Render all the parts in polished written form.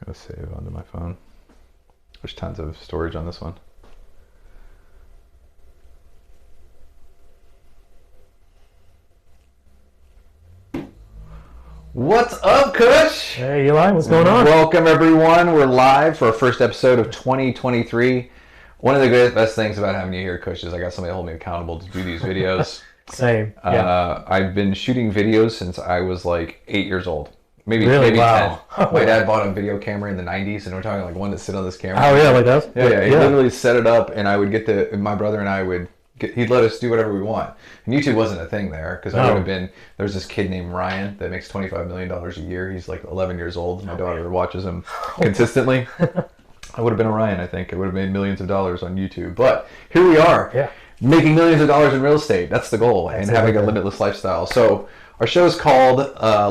Gonna save onto my phone. There's tons of storage on this one. What's up, Kush? Hey, Eli, what's going on? Welcome, everyone. We're live for our first episode of 2023. One of the best things about having you here, Kush, is I got somebody holding me accountable to do these videos. Same. Yeah. I've been shooting videos since I was like 8 years old. Maybe Wow. 10. My dad bought a video camera in the 90s, and we're talking like one that sit on this camera. Oh, yeah, like that? Yeah. He literally set it up, and I would get my brother and I would he'd let us do whatever we want. And YouTube wasn't a thing there, because I would have been, there's this kid named Ryan that makes $25 million a year. He's like 11 years old. My daughter watches him consistently. I would have been a Ryan, I think. I would have made millions of dollars on YouTube. But here we are, making millions of dollars in real estate. That's the goal, and having a limitless lifestyle. So our show is called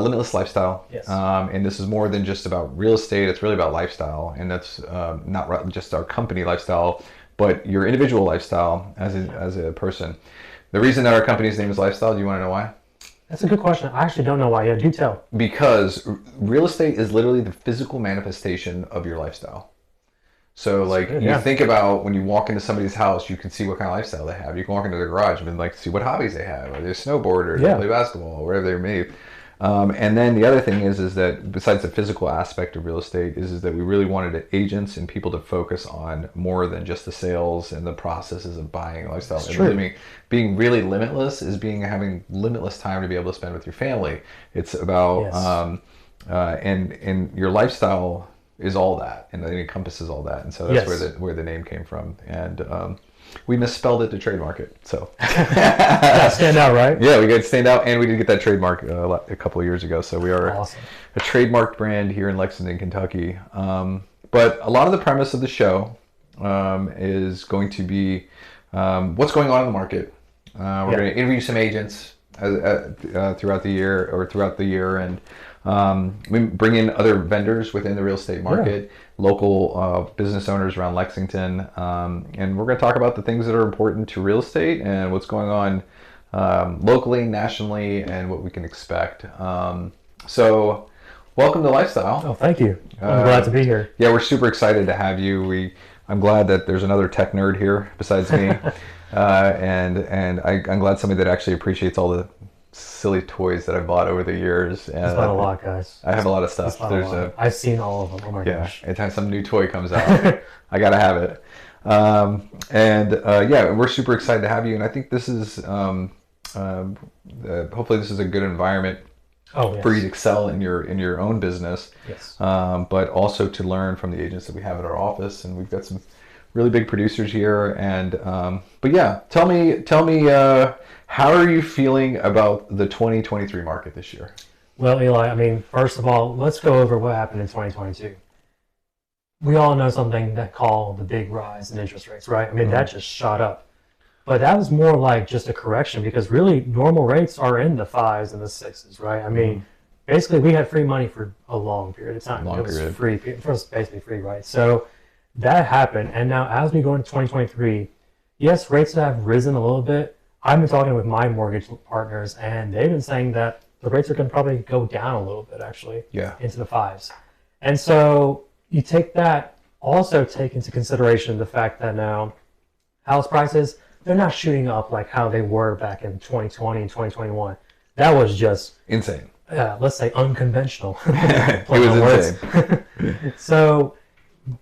Limitless Lifestyle. Yes. And this is more than just about real estate. It's really about lifestyle. And that's not just our company lifestyle, but your individual lifestyle as a person. The reason that our company's name is Lifestyle, do you want to know why? That's a good question. I actually don't know why. Yeah, do tell. Because real estate is literally the physical manifestation of your lifestyle. So like you think about when you walk into somebody's house, you can see what kind of lifestyle they have. You can walk into their garage and like see what hobbies they have. Are they a snowboarder? Do they play basketball? Whatever they're made. And then the other thing is that besides the physical aspect of real estate is that we really wanted agents and people to focus on more than just the sales and the processes of buying a lifestyle. It's true. Being really limitless is having limitless time to be able to spend with your family. It's about and your lifestyle is all that, and it encompasses all that, and so that's where the name came from. And we misspelled it to trademark it, so stand out, right? Yeah, we got to stand out, and we did get that trademark a couple of years ago. So we are a trademarked brand here in Lexington, Kentucky. But a lot of the premise of the show is going to be what's going on in the market. We're going to interview some agents throughout the year, and we bring in other vendors within the real estate market, local business owners around Lexington, and we're going to talk about the things that are important to real estate and what's going on locally, nationally, and what we can expect. So welcome to Lifestyle. Oh, thank you. I'm glad to be here. Yeah, we're super excited to have you. I'm glad that there's another tech nerd here besides me. And I'm glad somebody that actually appreciates all the silly toys that I bought over the years. It's been a lot, guys. I have a lot of stuff. I've seen all of them. Oh my gosh. Anytime some new toy comes out, I gotta have it. We're super excited to have you. And I think this is hopefully this is a good environment for you to excel in your own business. Yes. But also to learn from the agents that we have at our office, and we've got some really big producers here. And tell me how are you feeling about the 2023 market this year? Well, Eli, I mean, first of all, let's go over what happened in 2022. We all know something that called the big rise in interest rates, right? I mean, that just shot up. But that was more like just a correction, because really normal rates are in the 5s and the 6s, right? I mean, basically we had free money for a long period of time. It was free, basically free, right? So that happened. And now as we go into 2023, yes, rates have risen a little bit. I've been talking with my mortgage partners, and they've been saying that the rates are going to probably go down a little bit, actually, into the 5s. And so you take into consideration the fact that now house prices, they're not shooting up like how they were back in 2020 and 2021. That was just insane. Let's say unconventional. It was insane. So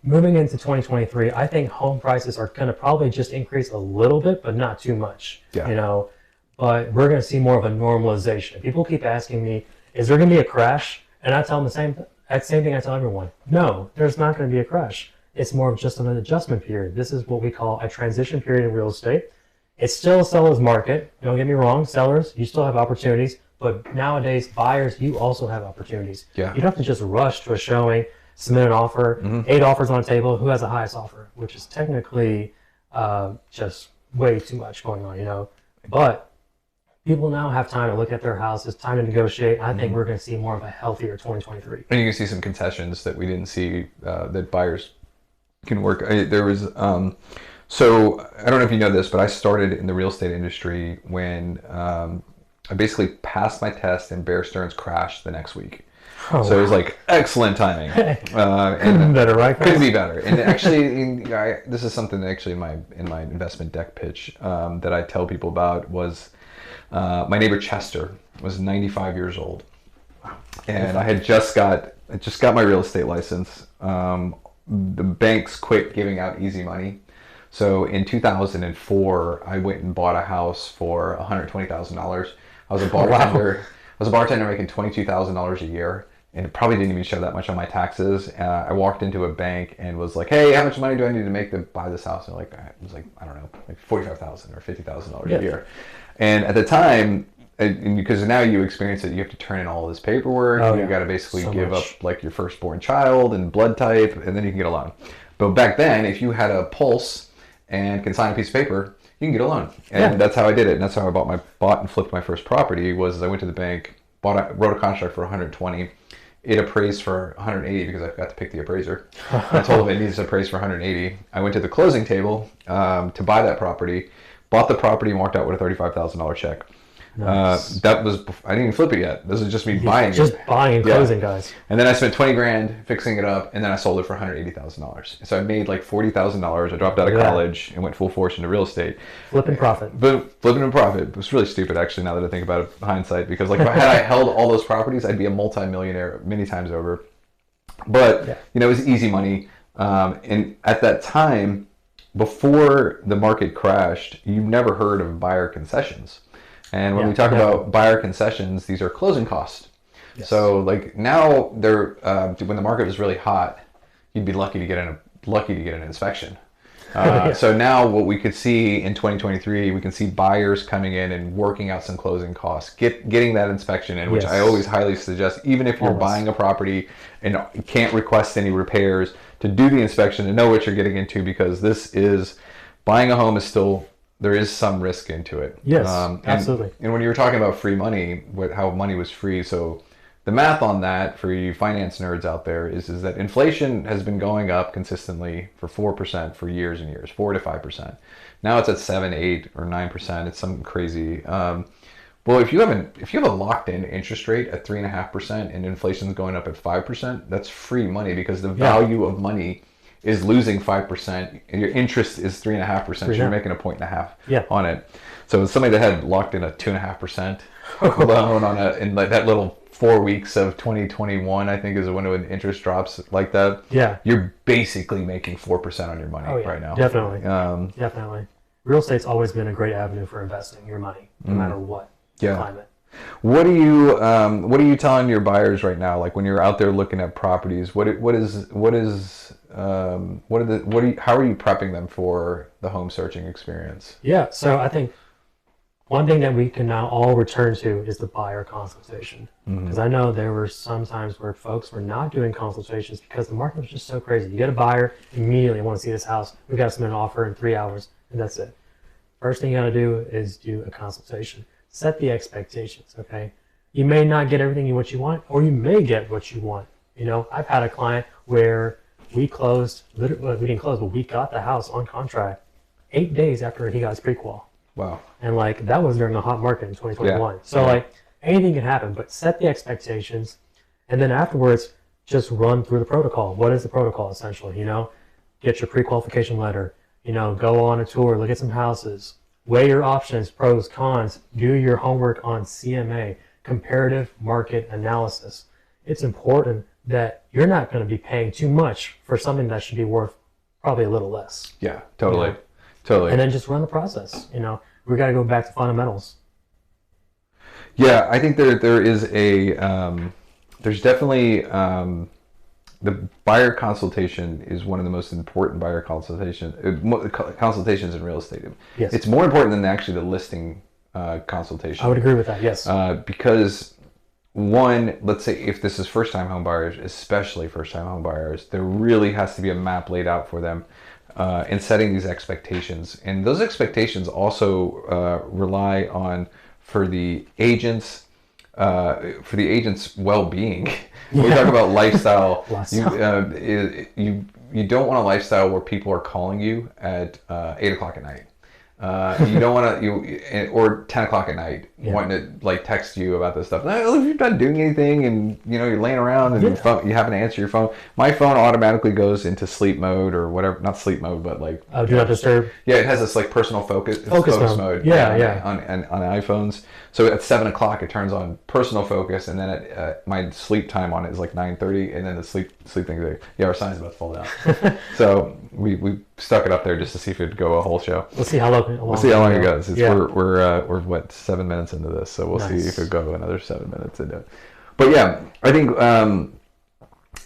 moving into 2023, I think home prices are going to probably just increase a little bit, but not too much. But we're going to see more of a normalization. People keep asking me, is there going to be a crash? And I tell them the same thing I tell everyone. No, there's not going to be a crash. It's more of just an adjustment period. This is what we call a transition period in real estate. It's still a seller's market. Don't get me wrong, sellers, you still have opportunities. But nowadays, buyers, you also have opportunities. You don't have to just rush to a showing, submit an offer, 8 offers on the table, who has the highest offer, which is technically just way too much going on, But people now have time to look at their houses, time to negotiate. I think we're going to see more of a healthier 2023. And you can see some concessions that we didn't see that buyers can work. There was, so I don't know if you know this, but I started in the real estate industry when I basically passed my test and Bear Stearns crashed the next week. So it was like excellent timing. Couldn't be better, right? Couldn't be better. And actually, this is something that actually in my investment deck pitch that I tell people about was my neighbor Chester was 95 years old, and I had just got my real estate license. The banks quit giving out easy money. So in 2004, I went and bought a house for $120,000. I was a bartender. Wow. I was a bartender making $22,000 a year, and it probably didn't even show that much on my taxes. I walked into a bank and was like, "Hey, how much money do I need to make to buy this house?" And I was like, I don't know, like $45,000 or $50,000 a year. And at the time, and because now you experience it, you have to turn in all this paperwork. You got to basically give up like your firstborn child and blood type, and then you can get a loan. But back then, if you had a pulse and can sign a piece of paper, you can get a loan. And that's how I did it. And that's how I bought and flipped my first property. Was I went to the bank, wrote a contract for 120. It appraised for 180 because I got to pick the appraiser. I told them it needs to appraise for 180. I went to the closing table to buy that property, bought the property, and walked out with a $35,000 check. Nice. I didn't even flip it yet. This is just me buying it. Just buying and closing, guys. And then I spent 20 grand fixing it up, and then I sold it for $180,000. So I made like $40,000. I dropped out of college and went full force into real estate. Flipping profit. But flipping and profit. It was really stupid, actually, now that I think about it in hindsight, because like had I held all those properties, I'd be a multi-millionaire many times over. But, it was easy money. And at that time, before the market crashed, you never heard of buyer concessions. And when we talk about buyer concessions, these are closing costs. Yes. So like now they're when the market was really hot, you'd be lucky to get an inspection. So now what we could see in 2023, we can see buyers coming in and working out some closing costs, getting that inspection in, which I always highly suggest, even if you're buying a property and can't request any repairs, to do the inspection and know what you're getting into, because buying a home is still, there is some risk into it. Yes, absolutely. And when you were talking about free money, how money was free, so the math on that for you finance nerds out there is that inflation has been going up consistently for 4% for years and years, 4 to 5%. Now it's at 7, 8, or 9%. It's something crazy. Well, if you have a locked-in interest rate at 3.5% and inflation's going up at 5%, that's free money, because the value of money is losing 5%, and your interest is 3.5%. So you're making 1.5 on it. So somebody that had locked in a 2.5% loan in like that little 4 weeks of 2021, I think, is when interest drops like that. Yeah, you're basically making 4% on your money right now. Definitely, definitely. Real estate's always been a great avenue for investing your money, no matter what climate. What are you telling your buyers right now? Like when you're out there looking at properties, how are you prepping them for the home searching experience? Yeah, so I think one thing that we can now all return to is the buyer consultation. Because I know there were some times where folks were not doing consultations because the market was just so crazy. You get a buyer, immediately want to see this house. We got to submit an offer in 3 hours, and that's it. First thing you got to do is do a consultation. Set the expectations, okay? You may not get everything what you want, or you may get what you want. You know, I've had a client where we closed, we didn't close, but we got the house on contract 8 days after he got his pre-qual. Wow. And like, that was during a hot market in 2021. Yeah. So like, anything can happen, but set the expectations. And then afterwards, just run through the protocol. What is the protocol, essentially? You know, get your pre-qualification letter, you know, go on a tour, look at some houses, weigh your options, pros, cons, do your homework on CMA, comparative market analysis. It's important that you're not going to be paying too much for something that should be worth probably a little less. Yeah, totally. You know? Totally. And then just run the process. You know, we got to go back to fundamentals. Yeah, I think there is there's definitely the buyer consultation is one of the most important buyer consultations in real estate. Yes. It's more important than actually the listing consultation. I would agree with that, yes. Because one, let's say if this is first-time home buyers, especially first-time home buyers, there really has to be a map laid out for them in setting these expectations. And those expectations also rely on, for the agent's well-being. When we talk about lifestyle, you don't want a lifestyle where people are calling you at 8 o'clock at night. You don't want to, or 10 o'clock at night, wanting to like text you about this stuff. If you're not doing anything and you're laying around and you happen to answer your phone, my phone automatically goes into sleep mode or whatever, not sleep mode, but like do not disturb. Yeah, it has this like personal focus mode. On iPhones. So at 7 o'clock it turns on personal focus, and then at my sleep time on it is like 9:30, and then the sleep thing like, our sign's about to fall down. So we stuck it up there just to see if it'd go a whole show. We'll see how long it goes. We're what, 7 minutes into this, so we'll see if it go another 7 minutes into it. But yeah, I think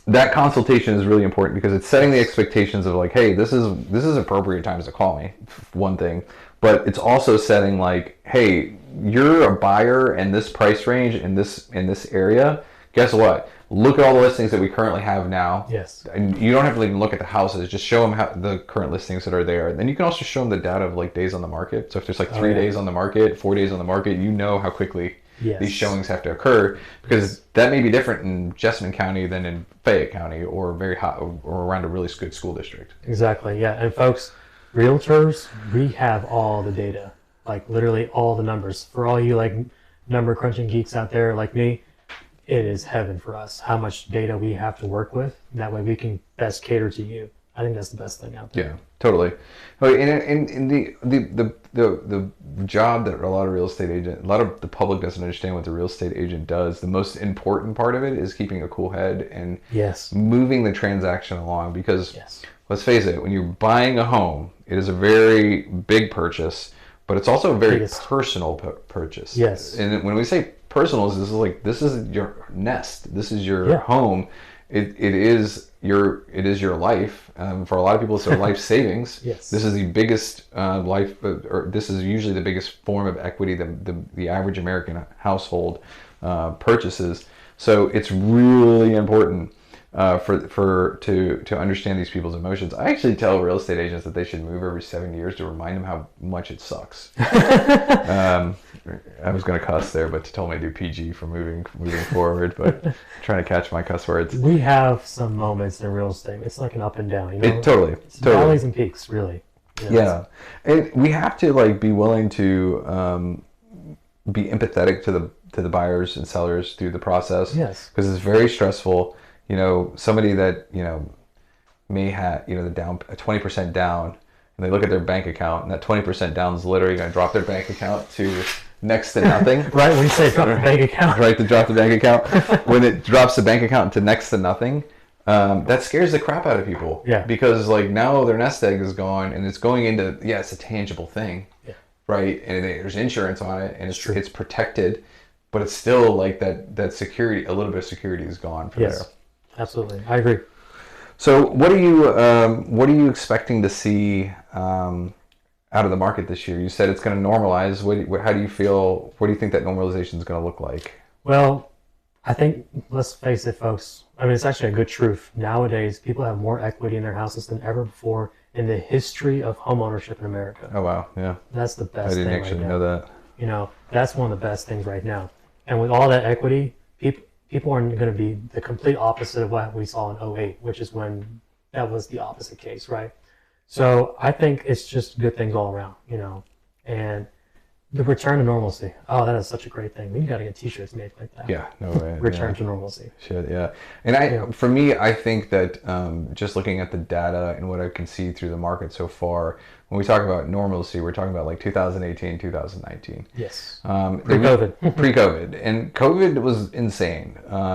that consultation is really important because it's setting the expectations of like, hey, this is appropriate times to call me. One thing, but it's also setting like, hey, you're a buyer in this price range in this area. Guess what? Look at all the listings that we currently have now. Yes. And you don't have to even look at the houses. Just show them the current listings that are there. And then you can also show them the data of like days on the market. So if there's like 3 days on the market, 4 days on the market, how quickly these showings have to occur, because that may be different in Jessamine County than in Fayette County or very hot or around a really good school district. Exactly. Yeah. And folks, realtors, we have all the data, like literally all the numbers. For all you like number crunching geeks out there like me, it is heaven for us how much data we have to work with. That way we can best cater to you. I think that's the best thing out there. Yeah, totally. And the job that a lot of the public doesn't understand what the real estate agent does. The most important part of it is keeping a cool head and moving the transaction along. Because let's face it, when you're buying a home, it is a very big purchase, but it's also a very personal purchase. Yes. And when we say personal, this is your nest. This is your home. It is your life. For a lot of people, it's their life savings. Yes. This is the biggest or this is usually the biggest form of equity that the average American household purchases. So it's really important to understand these people's emotions. I actually tell real estate agents that they should move every 7 years to remind them how much it sucks. I was going to cuss there, but told me to do PG for moving forward, but trying to catch my cuss words. We have some moments in real estate. It's like an up and down, Totally. Valleys and peaks, really. Yeah. And we have to like be willing to be empathetic to the buyers and sellers through the process. Yes. Because it's very stressful. Somebody that, may have, the down, a 20% down, and they look at their bank account, and that 20% down is literally going to drop their bank account to next to nothing. Right, when you say drop the bank account. Right, to drop the bank account. When it drops the bank account to next to nothing, that scares the crap out of people. Yeah. Because like now their nest egg is gone, and it's going into, it's a tangible thing. Yeah. Right, and there's insurance on it, and it's protected, but it's still like that security, a little bit of security is gone from there. Absolutely, I agree. So what are you expecting to see out of the market this year? You said it's going to normalize. How do you feel? What do you think that normalization is going to look like? Well, I think, let's face it, folks. I mean, it's actually a good truth. Nowadays, people have more equity in their houses than ever before in the history of homeownership in America. Oh, wow. Yeah. That's the best thing. I didn't actually know that. That's one of the best things right now. And with all that equity, people are going to be the complete opposite of what we saw in 2008, which is when that was the opposite case, right? So I think it's just good things all around, and the return to normalcy. Oh, that is such a great thing. We got to get t-shirts made like that. Yeah, no way. Return to normalcy. Should, yeah. And for me, I think that just looking at the data and what I can see through the market so far, when we talk about normalcy, we're talking about like 2018, 2019. Yes. Pre-COVID. Pre-COVID. And COVID was insane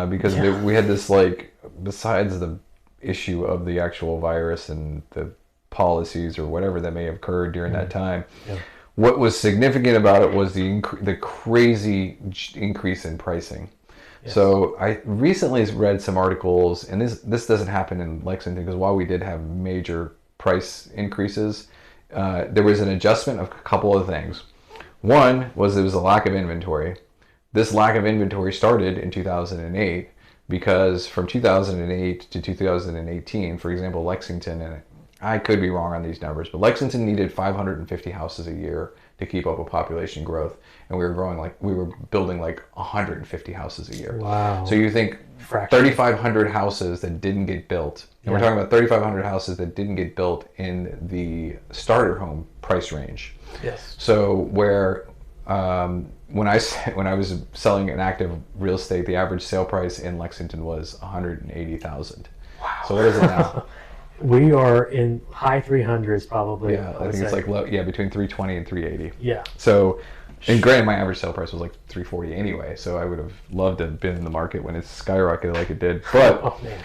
because we had this like, besides the issue of the actual virus and the policies or whatever that may have occurred during that time, what was significant about it was the crazy increase in pricing. Yes. So I recently read some articles, and this doesn't happen in Lexington because while we did have major price increases, there was an adjustment of a couple of things. One was there was a lack of inventory. This lack of inventory started in 2008 because from 2008 to 2018, for example, Lexington, and I could be wrong on these numbers, but Lexington needed 550 houses a year to keep up with population growth. And we were building like 150 houses a year. Wow. So you think 3,500 houses that didn't get built. And we're talking about 3,500 houses that didn't get built in the starter home price range. Yes. So where when I was selling an active real estate, the average sale price in Lexington was $180,000. Wow. So what is it now? We are in high 300s probably. Yeah, I think it's like between 320 and 380. Yeah. So, and granted, my average sale price was like 340 anyway. So I would have loved to have been in the market when it skyrocketed like it did. But oh, man.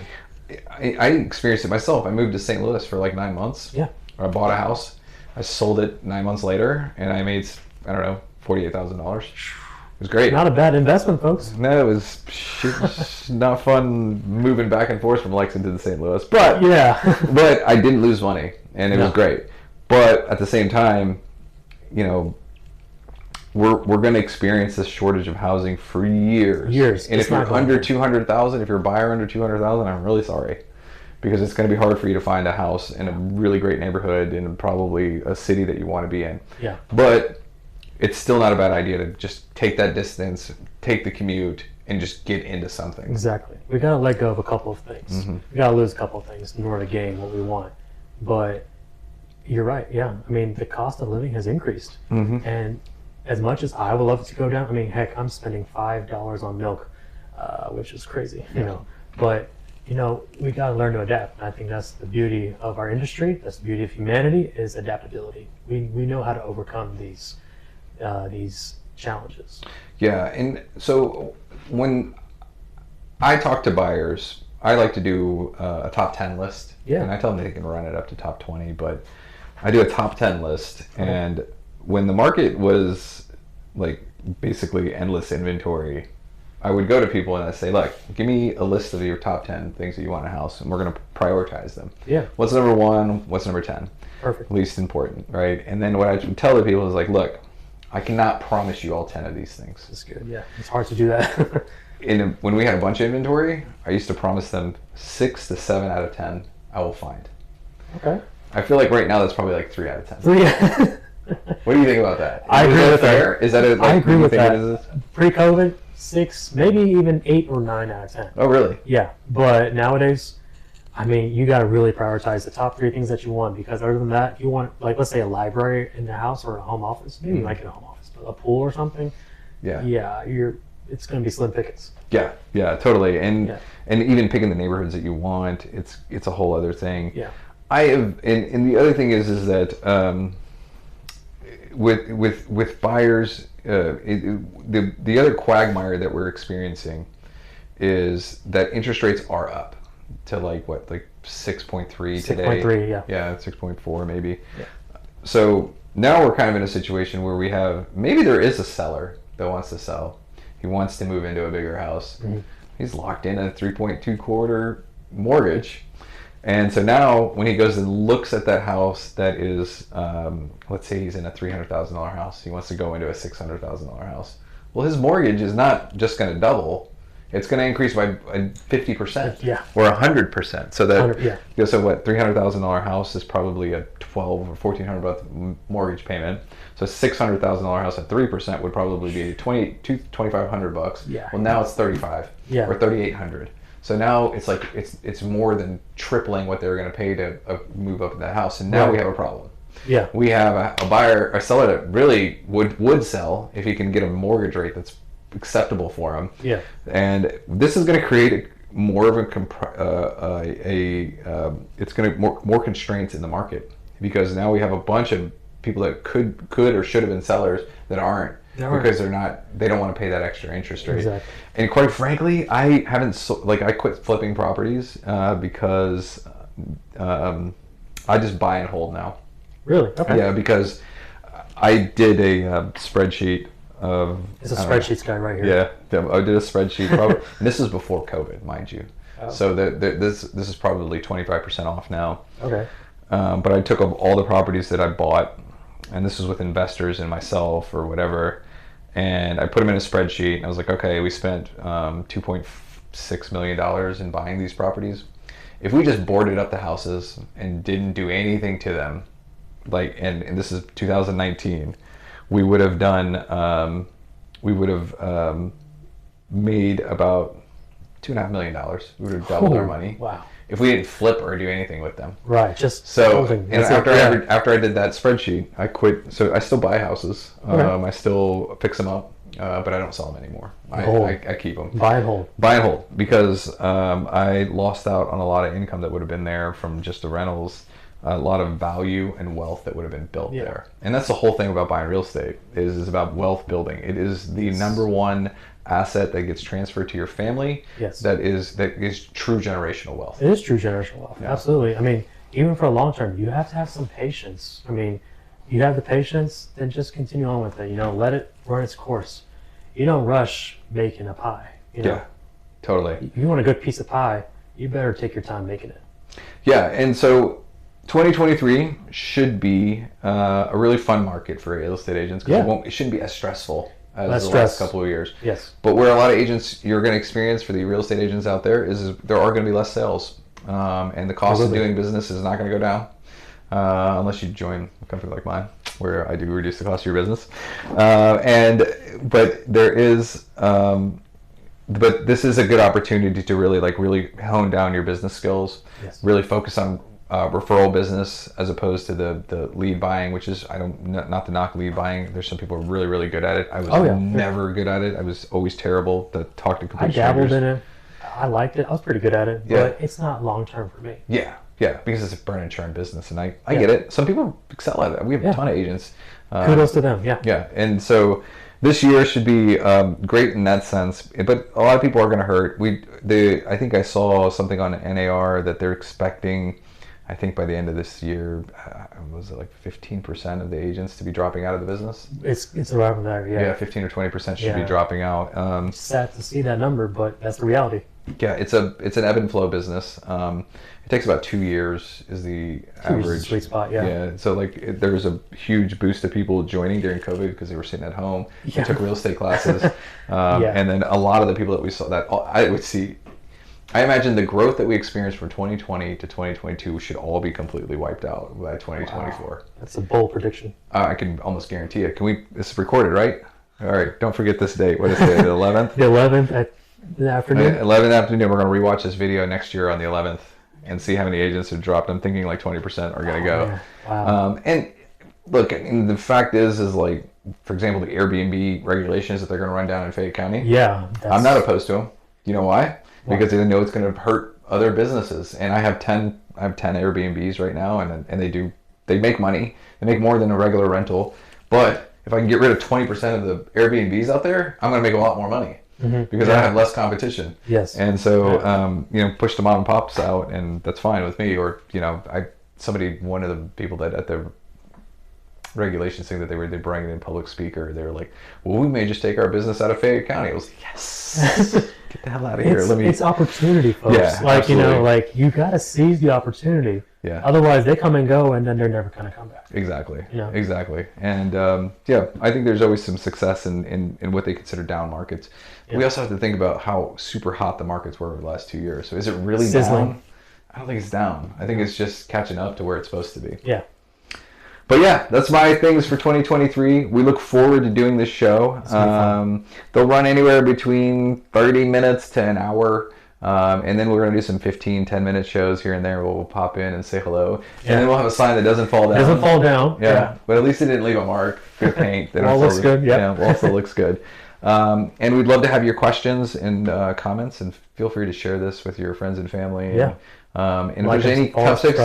I experienced it myself. I moved to St. Louis for like 9 months. Yeah. I bought a house. I sold it 9 months later, and I made, I don't know, $48,000. It was great. Not a bad investment, folks. No, it was not fun moving back and forth from Lexington to St. Louis. But yeah, but I didn't lose money, and it was great. But at the same time, you know, we're going to experience this shortage of housing for years. And if you're under 200,000, if you're a buyer under 200,000, I'm really sorry, because it's going to be hard for you to find a house in a really great neighborhood in probably a city that you want to be in. Yeah. But it's still not a bad idea to just take that distance, take the commute, and just get into something. Exactly. We got to let go of a couple of things. Mm-hmm. We got to lose a couple of things in order to gain what we want. But you're right. Yeah. I mean, the cost of living has increased. Mm-hmm. And as much as I would love it to go down, I mean, heck, I'm spending $5 on milk, which is crazy, you know. But, you know, we got to learn to adapt. And I think that's the beauty of our industry. That's the beauty of humanity, is adaptability. We know how to overcome these challenges. Yeah, and so when I talk to buyers, I like to do a top 10 list. Yeah. And I tell them they can run it up to top 20, but I do a top 10 list. And when the market was like basically endless inventory, I would go to people and I say, look, give me a list of your top 10 things that you want in a house, and we're going to prioritize them. Yeah. What's number 1? What's number 10? Perfect. Least important, right? And then what I would tell the people is like, look, I cannot promise you all 10 of these things. That's good. Yeah, it's hard to do that. When we had a bunch of inventory, I used to promise them 6 to 7 out of 10 I will find. Okay. I feel like right now that's probably like 3 out of 10. 3. What do you think about that? I agree with fair? that. Is that I agree with that. Pre-COVID, 6, maybe even 8 or 9 out of 10. Oh, really? Yeah, but nowadays, I mean, you got to really prioritize the top 3 things that you want, because other than that, you want, like, let's say a library in the house or a home office. Maybe you might get a home office, but a pool or something. Yeah. Yeah, it's going to be slim pickings. Yeah, totally. And even picking the neighborhoods that you want, it's a whole other thing. Yeah. I have, and the other thing is that with buyers, the other quagmire that we're experiencing is that interest rates are up to like 6.3 today. 6.3, yeah. Yeah, 6.4 maybe. Yeah. So now we're kind of in a situation where maybe there is a seller that wants to sell. He wants to move into a bigger house. Mm-hmm. He's locked in a 3.25 mortgage. And so now when he goes and looks at that house that is, let's say he's in a $300,000 house, he wants to go into a $600,000 house. Well, his mortgage is not just going to double. It's going to increase by 50%, or 100%. So that so what, $300,000 house is probably a $1,200 or $1,400 mortgage payment. So $600,000 house at 3% would probably be $2,500. Yeah. Well, now it's $3,500 or $3,800. So now it's like it's more than tripling what they were going to pay to move up in that house, and now we have a problem. Yeah. We have a seller that really would sell if he can get a mortgage rate that's acceptable for him. Yeah. And this is going to create more of it's going to more constraints in the market, because now we have a bunch of people that could or should have been sellers that aren't. Because they don't want to pay that extra interest rate. Exactly. And quite frankly, I quit flipping properties because I just buy and hold now. Really? Okay. Yeah, because I did a spreadsheet of... It's a spreadsheets guy right here. Yeah, I did a spreadsheet. Probably, and this is before COVID, mind you. Oh. So this is probably 25% off now. Okay. But I took all the properties that I bought, and this was with investors and myself or whatever, and I put them in a spreadsheet, and I was like, okay, we spent $2.6 million in buying these properties. If we just boarded up the houses and didn't do anything to them, and this is 2019, we would have done, made about $2.5 million. We would have doubled our money. Wow. If we didn't flip or do anything with them. Right. Just so. And after I did that spreadsheet, I quit. So I still buy houses. I still fix them up, but I don't sell them anymore. I keep them. Buy and hold. Buy and hold, because I lost out on a lot of income that would have been there from just the rentals. A lot of value and wealth that would have been built there. And that's the whole thing about buying real estate is about wealth building. It is the number one asset that gets transferred to your family. Yes. That is true generational wealth. It is true generational wealth. Yeah. Absolutely. I mean, even for a long term, you have to have some patience. I mean, you have the patience, then just continue on with it. Let it run its course. You don't rush baking a pie. Yeah, totally. If you want a good piece of pie, you better take your time making it. Yeah, and so 2023 should be a really fun market for real estate agents, because it shouldn't be as stressful as the last couple of years. Yes. But where a lot of agents you're going to experience for the real estate agents out there is there are going to be less sales, and the cost of doing business is not going to go down unless you join a company like mine, where I do reduce the cost of your business. But this is a good opportunity to really hone down your business skills. Yes. Really focus on referral business as opposed to the lead buying, which is not to knock lead buying. There's some people who are really, really good at it. I was never good at it. I was always terrible to talk to complete strangers. I dabbled in it. I liked it. I was pretty good at it, but it's not long term for me. Yeah, because it's a burn and churn business, and I get it. Some people excel at it. We have a ton of agents. Kudos to them. Yeah. Yeah, and so this year should be great in that sense, but a lot of people are going to hurt. I think I saw something on NAR that they're expecting, I think by the end of this year, was it like 15% of the agents to be dropping out of the business? It's around there, yeah. Yeah, 15 or 20% should be dropping out. Sad to see that number, but that's the reality. Yeah, it's an ebb and flow business. It takes about 2 years is the average. Sweet spot, yeah. Yeah, so there was a huge boost of people joining during COVID because they were sitting at home. They took real estate classes, and then a lot of the people that we saw that I would see. I imagine the growth that we experienced from 2020 to 2022 should all be completely wiped out by 2024. Wow. That's a bold prediction. I can almost guarantee it. This is recorded, right? All right, don't forget this date. What is it, the 11th? The 11th at the afternoon? 11th afternoon. We're going to rewatch this video next year on the 11th and see how many agents have dropped. I'm thinking like 20% are going to go. Yeah. Wow. And look, I mean, the fact is like, for example, the Airbnb regulations that they're going to run down in Fayette County. Yeah. I'm not opposed to them. You know why? Because they know it's going to hurt other businesses. And I have 10 Airbnbs right now, and they make money. They make more than a regular rental. But if I can get rid of 20% of the Airbnbs out there, I'm going to make a lot more money because I have less competition. Yes. And so, push the mom and pops out, and that's fine with me. Or, one of the people that at the regulations thing that they bring in public speaker, they were like, well, we may just take our business out of Fayette County. I was like, yes. Get the hell out of here. It's opportunity, folks. Yeah, you got to seize the opportunity. Yeah. Otherwise, they come and go, and then they're never going to come back. Exactly. Exactly. And I think there's always some success in what they consider down markets. Yeah. We also have to think about how super hot the markets were over the last 2 years. So is it really down? I don't think it's down. I think it's just catching up to where it's supposed to be. Yeah. But yeah, that's my things for 2023. We look forward to doing this show. They'll run anywhere between 30 minutes to an hour. And then we're going to do some 15, 10-minute shows here and there where we'll pop in and say hello. Yeah. And then we'll have a sign that doesn't fall down. Doesn't fall down. Yeah. But at least it didn't leave a mark. Good paint. All looks good. Yeah. Also looks good. And we'd love to have your questions and comments. And feel free to share this with your friends and family. Yeah. And if there's any topics,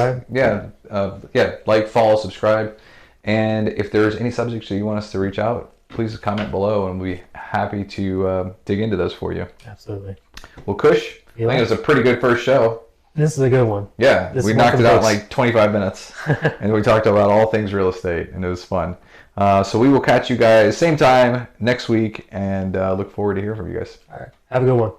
follow, subscribe. And if there's any subjects that you want us to reach out, please comment below, and we'll be happy to dig into those for you. Absolutely. Well, Kush, I think it was a pretty good first show. This is a good one. Yeah, we knocked it out in like 25 minutes, and we talked about all things real estate, and it was fun. So we will catch you guys same time next week, and look forward to hearing from you guys. All right. Have a good one.